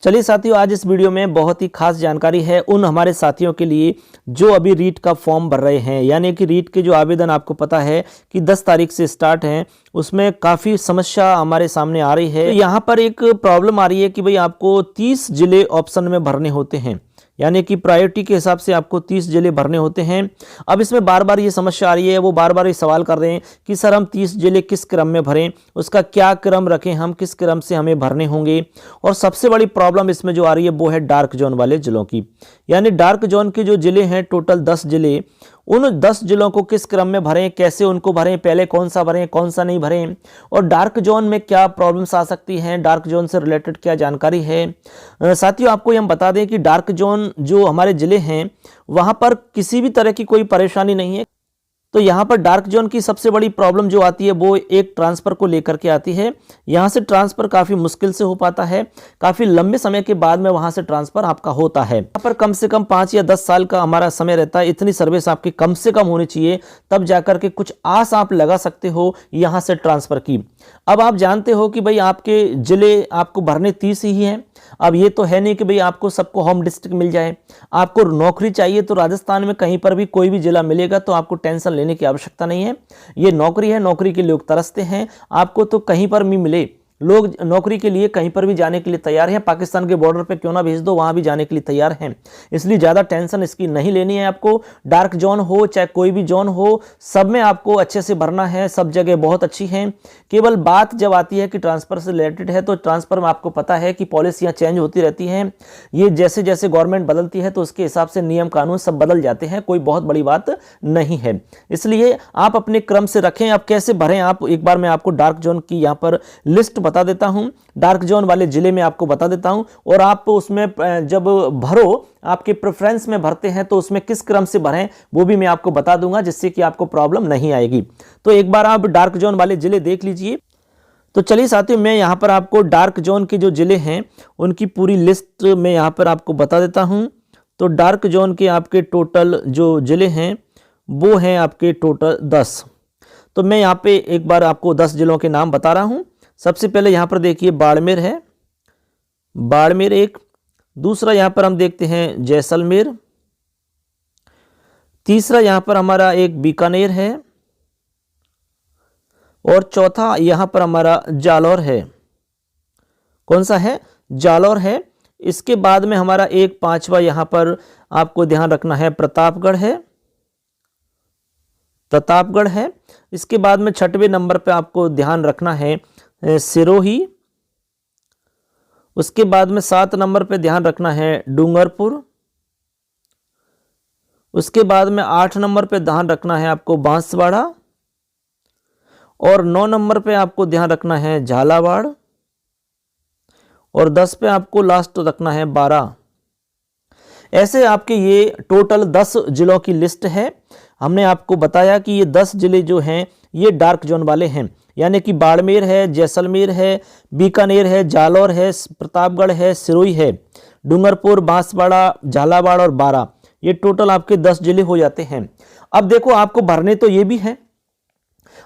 चलिए साथियों, आज इस वीडियो में बहुत ही खास जानकारी है उन हमारे साथियों के लिए जो अभी रीट का फॉर्म भर रहे हैं। यानी कि रीट के जो आवेदन आपको पता है कि 10 तारीख से स्टार्ट हैं, उसमें काफ़ी समस्या हमारे सामने आ रही है। तो यहाँ पर एक प्रॉब्लम आ रही है कि भाई आपको 30 जिले ऑप्शन में भरने होते हैं, यानी कि प्रायोरिटी के हिसाब से आपको 30 जिले भरने होते हैं। अब इसमें बार बार ये समस्या आ रही है, वो बार बार ये सवाल कर रहे हैं कि सर हम 30 जिले किस क्रम में भरें, उसका क्या क्रम रखें, हम किस क्रम से हमें भरने होंगे। और सबसे बड़ी प्रॉब्लम इसमें जो आ रही है वो है डार्क जोन वाले जिलों की। यानी डार्क जोन के जो जिले हैं, टोटल 10 जिले, उन 10 जिलों को किस क्रम में भरें, कैसे उनको भरें, पहले कौन सा भरें कौन सा नहीं भरें, और डार्क जोन में क्या प्रॉब्लम्स आ सकती हैं, डार्क जोन से रिलेटेड क्या जानकारी है। साथियों, आपको हम बता दें कि डार्क जोन जो हमारे जिले हैं वहां पर किसी भी तरह की कोई परेशानी नहीं है। तो यहाँ पर डार्क जोन की सबसे बड़ी प्रॉब्लम जो आती है वो एक ट्रांसफ़र को लेकर के आती है। यहाँ से ट्रांसफ़र काफ़ी मुश्किल से हो पाता है, काफ़ी लंबे समय के बाद में वहाँ से ट्रांसफ़र आपका होता है। यहाँ पर कम से कम 5 या 10 साल का हमारा समय रहता है। इतनी सर्विस आपकी कम से कम होनी चाहिए, तब जाकर के कुछ आस आप लगा सकते हो यहाँ से ट्रांसफ़र की। अब आप जानते हो कि भाई आपके ज़िले आपको भरने 30 ही हैं। अब ये तो है नहीं कि भाई आपको सबको होम डिस्ट्रिक्ट मिल जाए। आपको नौकरी चाहिए तो राजस्थान में कहीं पर भी कोई भी जिला मिलेगा, तो आपको टेंशन लेने की आवश्यकता नहीं है। ये नौकरी है, नौकरी के लिए लोग तरसते हैं। आपको तो कहीं पर भी मिले, लोग नौकरी के लिए कहीं पर भी जाने के लिए तैयार हैं। पाकिस्तान के बॉर्डर पे क्यों ना भेज दो, वहां भी जाने के लिए तैयार हैं। इसलिए ज़्यादा टेंशन इसकी नहीं लेनी है आपको। डार्क जोन हो चाहे कोई भी जोन हो, सब में आपको अच्छे से भरना है। सब जगह बहुत अच्छी हैं। केवल बात जब आती है कि ट्रांसफ़र से रिलेटेड है, तो ट्रांसफ़र में आपको पता है कि पॉलिसियाँ चेंज होती रहती हैं। ये जैसे जैसे गवर्नमेंट बदलती है तो उसके हिसाब से नियम कानून सब बदल जाते हैं। कोई बहुत बड़ी बात नहीं है। इसलिए आप अपने क्रम से रखें। आप कैसे भरें, आप एक बार मैं आपको डार्क जोन की यहाँ पर लिस्ट बता देता हूं, डार्क जोन वाले जिले में आपको बता देता हूं। और आप उसमें जब भरो, आपके प्रेफरेंस में भरते हैं तो उसमें किस क्रम से भरें वो भी मैं आपको बता दूंगा, जिससे कि आपको प्रॉब्लम नहीं आएगी। तो एक बार आप डार्क जोन वाले जिले देख लीजिए। तो चलिए साथियों, मैं यहाँ पर आपको डार्क जोन के जो जिले हैं उनकी पूरी लिस्ट में यहाँ पर आपको बता देता हूँ। तो डार्क जोन के आपके टोटल जो जिले हैं वो हैं आपके टोटल 10। तो मैं यहाँ पे एक बार आपको 10 जिलों के नाम बता रहा हूँ। सबसे पहले यहाँ पर देखिए बाड़मेर है, बाड़मेर एक। दूसरा यहाँ पर हम देखते हैं जैसलमेर। तीसरा यहाँ पर हमारा एक बीकानेर है। और चौथा यहाँ पर हमारा जालौर है। कौन सा है? जालौर है। इसके बाद में हमारा एक 5वां यहाँ पर आपको ध्यान रखना है, प्रतापगढ़ है, प्रतापगढ़ है। इसके बाद में 6वें नंबर पे आपको ध्यान रखना है सिरोही। उसके बाद में 7 नंबर पे ध्यान रखना है डूंगरपुर। उसके बाद में 8 नंबर पे ध्यान रखना है आपको बांसवाड़ा। और 9 नंबर पे आपको ध्यान रखना है झालावाड़। और 10 पे आपको लास्ट रखना है बारां। ऐसे आपके ये टोटल 10 जिलों की लिस्ट है। हमने आपको बताया कि ये 10 जिले जो हैं ये डार्क जोन वाले हैं। यानी कि बाड़मेर है, जैसलमेर है, बीकानेर है, जालौर है, प्रतापगढ़ है, सिरोही है, डूंगरपुर, बांसवाड़ा, झालावाड़ और बारां। ये टोटल आपके 10 जिले हो जाते हैं। अब देखो, आपको भरने तो ये भी हैं।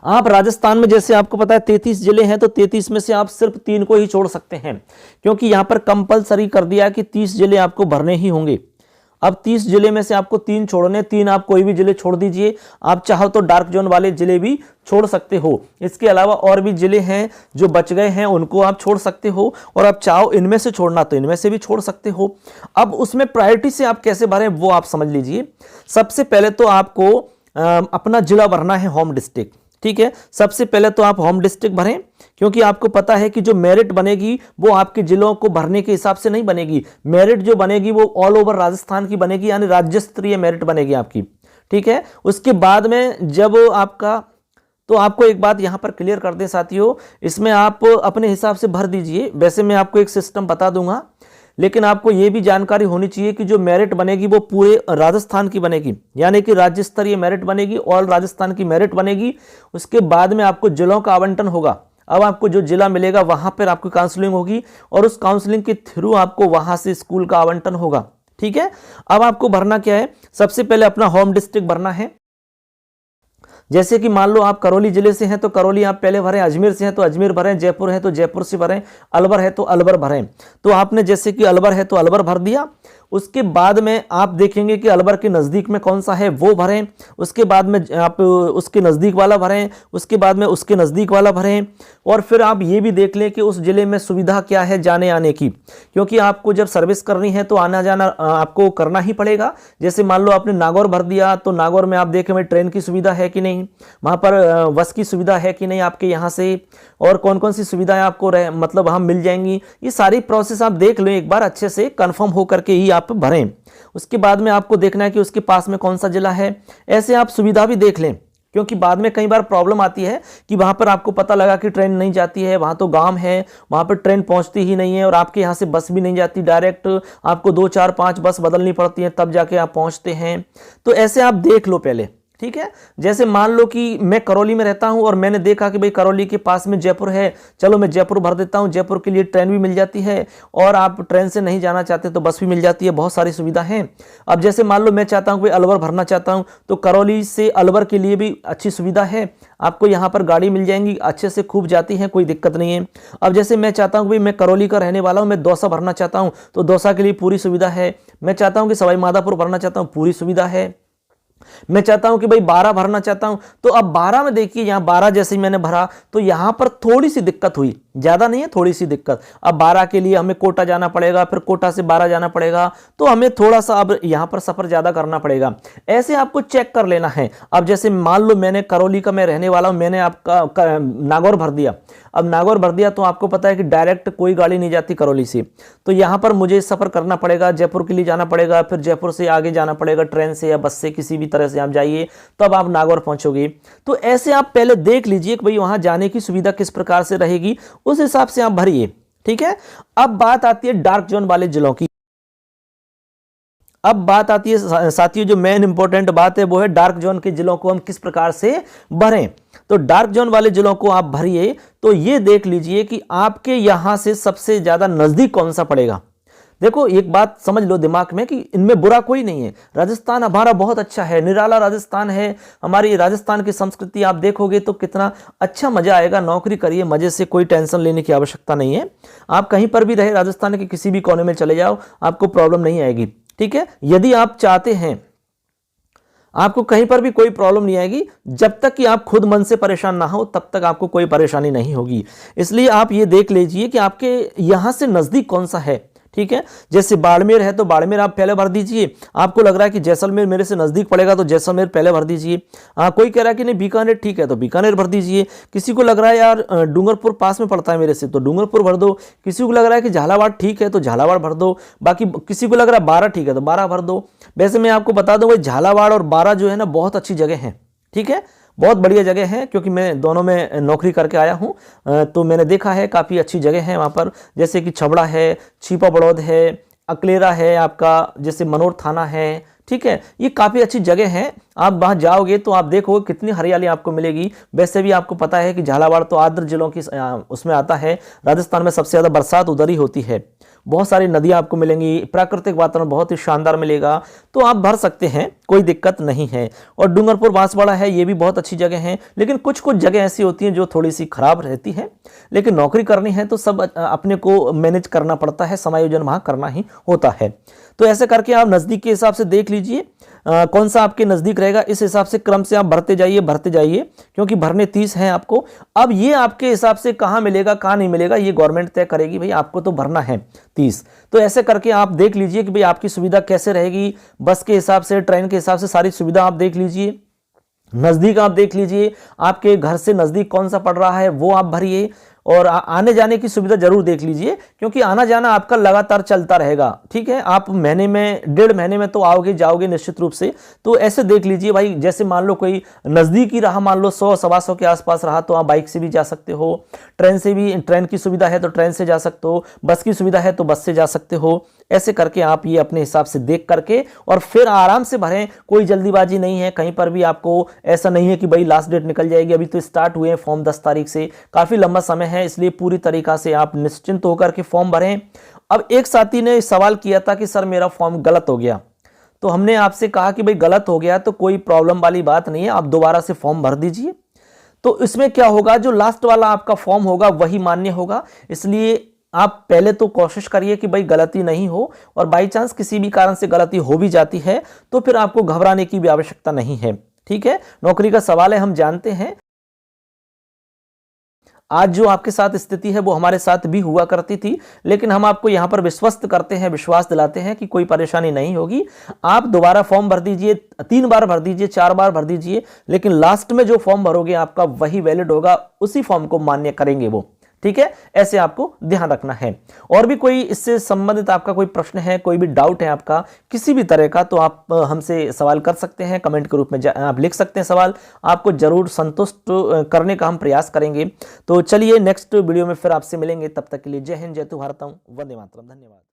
आप राजस्थान में जैसे आपको पता है 33 जिले हैं, तो 33 में से आप सिर्फ 3 को ही छोड़ सकते हैं, क्योंकि यहां पर कंपलसरी कर दिया कि 30 जिले आपको भरने ही होंगे। अब 30 जिले में से आपको 3 छोड़ने, 3 आप कोई भी जिले छोड़ दीजिए। आप चाहो तो डार्क जोन वाले जिले भी छोड़ सकते हो। इसके अलावा और भी जिले हैं जो बच गए हैं, उनको आप छोड़ सकते हो। और आप चाहो इनमें से छोड़ना तो इनमें से भी छोड़ सकते हो। अब उसमें प्रायोरिटी से आप कैसे भरें वो आप समझ लीजिए। सबसे पहले तो आपको अपना जिला भरना है, होम डिस्ट्रिक्ट। ठीक है, सबसे पहले तो आप होम डिस्ट्रिक्ट भरें, क्योंकि आपको पता है कि जो मेरिट बनेगी वो आपके जिलों को भरने के हिसाब से नहीं बनेगी। मेरिट जो बनेगी वो ऑल ओवर राजस्थान की बनेगी, यानी राज्य स्तरीय मेरिट बनेगी आपकी। ठीक है, उसके बाद में जब आपका, तो आपको एक बात यहां पर क्लियर कर दें साथियों, इसमें आप अपने हिसाब से भर दीजिए। वैसे मैं आपको एक सिस्टम बता दूंगा, लेकिन आपको यह भी जानकारी होनी चाहिए कि जो मेरिट बनेगी वो पूरे राजस्थान की बनेगी, यानी कि राज्य स्तरीय मेरिट बनेगी, ऑल राजस्थान की मेरिट बनेगी। उसके बाद में आपको जिलों का आवंटन होगा। अब आपको जो जिला मिलेगा वहां पर आपकी काउंसलिंग होगी, और उस काउंसलिंग के थ्रू आपको वहां से स्कूल का आवंटन होगा। ठीक है, अब आपको भरना क्या है? सबसे पहले अपना होम डिस्ट्रिक्ट भरना है। जैसे कि मान लो आप करौली जिले से हैं तो करौली आप पहले भरें, अजमेर से हैं तो अजमेर भरें, जयपुर है तो जयपुर से भरें, अलवर है तो अलवर भरें। तो आपने जैसे कि अलवर है तो अलवर भर दिया। उसके बाद में आप देखेंगे कि अलवर के नज़दीक में कौन सा है वो भरें, उसके बाद में आप उसके नज़दीक वाला भरें, उसके बाद में उसके नज़दीक वाला भरें। और फिर आप ये भी देख लें कि उस ज़िले में सुविधा क्या है जाने आने की, क्योंकि आपको जब सर्विस करनी है तो आना जाना आपको करना ही पड़ेगा। जैसे मान लो आपने नागौर भर दिया तो नागौर में आप देखें ट्रेन की सुविधा है कि नहीं, वहाँ पर बस की सुविधा है कि नहीं आपके यहाँ से, और कौन कौन सी सुविधाएं आपको मतलब वहाँ मिल जाएंगी। ये सारी प्रोसेस आप देख लो एक बार अच्छे से, कंफर्म हो करके ही आप भरें। उसके बाद में आपको देखना है कि उसके पास में कौन सा जिला है, ऐसे आप सुविधा भी देख लें, क्योंकि बाद में कई बार प्रॉब्लम आती है कि वहां पर आपको पता लगा कि ट्रेन नहीं जाती है, वहां तो गांव है, वहां पर ट्रेन पहुंचती ही नहीं है, और आपके यहां से बस भी नहीं जाती, डायरेक्ट आपको 2 4 5 बस बदलनी पड़ती है तब जाके आप पहुंचते हैं। तो ऐसे आप देख लो पहले, ठीक है। जैसे मान लो कि मैं करौली में रहता हूं और मैंने देखा कि भाई करौली के पास में जयपुर है, चलो मैं जयपुर भर देता हूं, जयपुर के लिए ट्रेन भी मिल जाती है, और आप ट्रेन से नहीं जाना चाहते तो बस भी मिल जाती है, बहुत सारी सुविधा है। अब जैसे मान लो मैं चाहता हूं कि अलवर भरना चाहता हूं तो करौली से अलवर के लिए भी अच्छी सुविधा है, आपको यहाँ पर गाड़ी मिल जाएंगी, अच्छे से खूब जाती है, कोई दिक्कत नहीं है। अब जैसे मैं चाहता हूँ भाई मैं करौली का रहने वाला हूँ, मैं दौसा भरना चाहता हूँ तो दौसा के लिए पूरी सुविधा है। मैं चाहता हूँ कि सवाई माधोपुर भरना चाहता हूँ, पूरी सुविधा है। मैं चाहता हूं कि भाई 12 भरना चाहता हूं तो अब 12 में देखिए, यहां 12 जैसे ही मैंने भरा तो यहां पर थोड़ी सी दिक्कत हुई, ज्यादा नहीं है, थोड़ी सी दिक्कत। अब 12 के लिए हमें कोटा जाना पड़ेगा, फिर कोटा से 12 जाना पड़ेगा, तो हमें थोड़ा सा अब यहां पर सफर ज्यादा करना पड़ेगा। ऐसे आपको चेक कर लेना है। अब जैसे मान लो मैंने करौली का मैं रहने वाला हूं, मैंने आपका नागौर भर दिया। अब नागौर भर दिया तो आपको पता है कि डायरेक्ट कोई गाड़ी नहीं जाती करौली से, तो यहां पर मुझे सफर करना पड़ेगा, जयपुर के लिए जाना पड़ेगा, फिर जयपुर से आगे जाना पड़ेगा ट्रेन से या बस से, किसी भी तरह से आप जाइए तब आप नागौर पहुंचोगे। तो ऐसे आप पहले देख लीजिए कि भाई वहां जाने की सुविधा किस प्रकार से रहेगी, उस हिसाब से आप भरिए, ठीक है। अब बात आती है डार्क जोन वाले जिलों की। अब बात आती है साथियों, जो मेन इंपॉर्टेंट बात है वो है डार्क जोन के जिलों को हम किस प्रकार से भरें। तो डार्क जोन वाले जिलों को आप भरिए तो ये देख लीजिए कि आपके यहां से सबसे ज्यादा नजदीक कौन सा पड़ेगा। देखो एक बात समझ लो दिमाग में कि इनमें बुरा कोई नहीं है, राजस्थान हमारा बहुत अच्छा है, निराला राजस्थान है। हमारी राजस्थान की संस्कृति आप देखोगे तो कितना अच्छा मजा आएगा, नौकरी करिए मजे से, कोई टेंशन लेने की आवश्यकता नहीं है। आप कहीं पर भी रहे, राजस्थान के किसी भी कोने में चले जाओ, आपको प्रॉब्लम नहीं आएगी, ठीक है। यदि आप चाहते हैं, आपको कहीं पर भी कोई प्रॉब्लम नहीं आएगी, जब तक कि आप खुद मन से परेशान ना हो तब तक आपको कोई परेशानी नहीं होगी। इसलिए आप ये देख लीजिए कि आपके यहां से नजदीक कौन सा है, ठीक है। जैसे बाड़मेर है तो बाड़मेर आप पहले भर दीजिए। आपको लग रहा है कि जैसलमेर मेरे से नजदीक पड़ेगा तो जैसलमेर पहले भर दीजिए। कोई कह रहा है कि नहीं बीकानेर ठीक है तो बीकानेर भर दीजिए। किसी को लग रहा है यार डूंगरपुर पास में पड़ता है मेरे से तो डूंगरपुर भर दो। किसी को लग रहा है कि झालावाड़ ठीक है तो झालावाड़ भर दो। बाकी किसी को लग रहा है 12 ठीक है तो 12 भर दो। वैसे मैं आपको बता दूं भाई झालावाड़ और 12 जो है ना बहुत अच्छी जगह है, ठीक है, बहुत बढ़िया जगह है, क्योंकि मैं दोनों में नौकरी करके आया हूं, तो मैंने देखा है काफ़ी अच्छी जगह है वहाँ पर। जैसे कि छबड़ा है, छिपा बड़ौद है, अकलेरा है, आपका जैसे मनोर थाना है, ठीक है, ये काफ़ी अच्छी जगह है। आप वहाँ जाओगे तो आप देखोगे कितनी हरियाली आपको मिलेगी। वैसे भी आपको पता है कि झालावाड़ तो आर्द्र जिलों की उसमें आता है, राजस्थान में सबसे ज़्यादा बरसात उधर ही होती है। बहुत सारी नदियाँ आपको मिलेंगी, प्राकृतिक वातावरण बहुत ही शानदार मिलेगा, तो आप भर सकते हैं, कोई दिक्कत नहीं है। और डूंगरपुर बांसवाड़ा है, ये भी बहुत अच्छी जगह है, लेकिन कुछ कुछ जगह ऐसी होती हैं जो थोड़ी सी खराब रहती है, लेकिन नौकरी करनी है तो सब अपने को मैनेज करना पड़ता है, समायोजन वहाँ करना ही होता है। तो ऐसे करके आप नज़दीक के हिसाब से देख लीजिए कौन सा आपके नज़दीक रहेगा, इस हिसाब से क्रम से आप भरते जाइए, क्योंकि भरने 30 हैं आपको। अब ये आपके हिसाब से कहाँ मिलेगा कहाँ नहीं मिलेगा ये गवर्नमेंट तय करेगी, भाई आपको तो भरना है 30। तो ऐसे करके आप देख लीजिए कि भाई आपकी सुविधा कैसे रहेगी, बस के हिसाब से, ट्रेन के हिसाब से, सारी सुविधा आप देख लीजिए। नज़दीक आप देख लीजिए, आपके घर से नज़दीक कौन सा पड़ रहा है वो आप भरिए। और आने जाने की सुविधा जरूर देख लीजिए, क्योंकि आना जाना आपका लगातार चलता रहेगा, ठीक है। आप महीने में 1.5 महीने में तो आओगे जाओगे निश्चित रूप से। तो ऐसे देख लीजिए भाई, जैसे मान लो कोई नज़दीक ही रहा, मान लो 100-125 के आसपास रहा तो आप बाइक से भी जा सकते हो, ट्रेन से भी, ट्रेन की सुविधा है तो ट्रेन से जा सकते हो, बस की सुविधा है तो बस से जा सकते हो। ऐसे करके आप ये अपने हिसाब से देख करके और फिर आराम से भरें, कोई जल्दीबाजी नहीं है कहीं पर भी। आपको ऐसा नहीं है कि भाई लास्ट डेट निकल जाएगी, अभी तो स्टार्ट हुए हैं फॉर्म 10 तारीख से, काफ़ी लंबा समय है, इसलिए पूरी तरीका से आप निश्चिंत होकर के फॉर्म भरें। अब एक साथी ने सवाल किया था कि सर मेरा फॉर्म गलत हो गया, तो हमने आपसे कहा कि भाई गलत हो गया तो कोई प्रॉब्लम वाली बात नहीं है, आप दोबारा से फॉर्म भर दीजिए। तो इसमें क्या होगा, जो लास्ट वाला आपका फॉर्म होगा वही मान्य होगा। इसलिए आप पहले तो कोशिश करिए कि भाई गलती नहीं हो, और बाई चांस किसी भी कारण से गलती हो भी जाती है तो फिर आपको घबराने की भी आवश्यकता नहीं है। ठीक है, नौकरी का सवाल है, हम जानते हैं। आज जो आपके साथ स्थिति है वो हमारे साथ भी हुआ करती थी, लेकिन हम आपको यहां पर विश्वस्त करते हैं, विश्वास दिलाते हैं कि कोई परेशानी नहीं होगी। आप दोबारा फॉर्म भर दीजिए, 3 बार भर दीजिए, 4 बार भर दीजिए, लेकिन लास्ट में जो फॉर्म भरोगे आपका वही वैलिड होगा, उसी फॉर्म को मान्य करेंगे वो। ठीक है, ऐसे आपको ध्यान रखना है। और भी कोई इससे संबंधित आपका कोई प्रश्न है, कोई भी डाउट है आपका किसी भी तरह का, तो आप हमसे सवाल कर सकते हैं, कमेंट के रूप में आप लिख सकते हैं सवाल, आपको जरूर संतुष्ट करने का हम प्रयास करेंगे। तो चलिए नेक्स्ट वीडियो में फिर आपसे मिलेंगे, तब तक के लिए जय हिंद, जय भारत, वंदे मातरम, धन्यवाद।